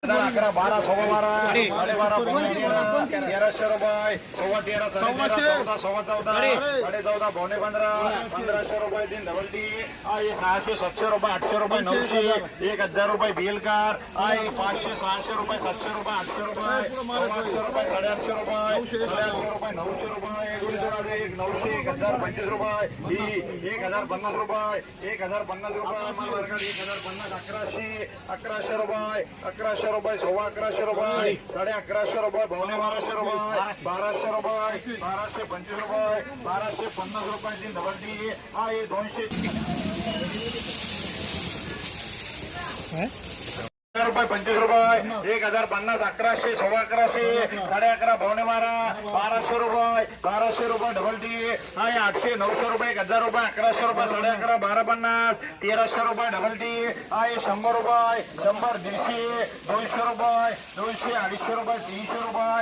11 12 सव्वा 12 साडेबारा 1300 रुपये सव्वा 13 14 सव्वा 14 14 पावणे 15 1500 रुपये तीन डबल टी आहे 600 700 रुपये 800 रुपये 900 1000 रुपये बेलकार आहे 500 600 रुपये 700 रुपये 800 रुपये 800 रुपये 850 रुपये 800 रुपये 900 रुपये 900 1025 रुपये 1050 रुपये 1050 रुपये माल वर्गात 1050 1100 रुपये 1100 सव्वा 1100 रुपये 1150 रुपये पावणे 1200 रुपये 1200 रुपये 1225 रुपये 1250 रुपये तीन डबल टी आहे 200 रुपये 25 रुपये 1050 1100 सव्वा 1100 11.5 पावणे 12 1200 रुपये डबल टी आहे 800 900 रुपये 1000 रुपये 1100 रुपये 11.5 1250 1300 रुपये डबल टी आहे 100 रुपये 100 150 200 रुपये 200 250 रुपये 300 रुपये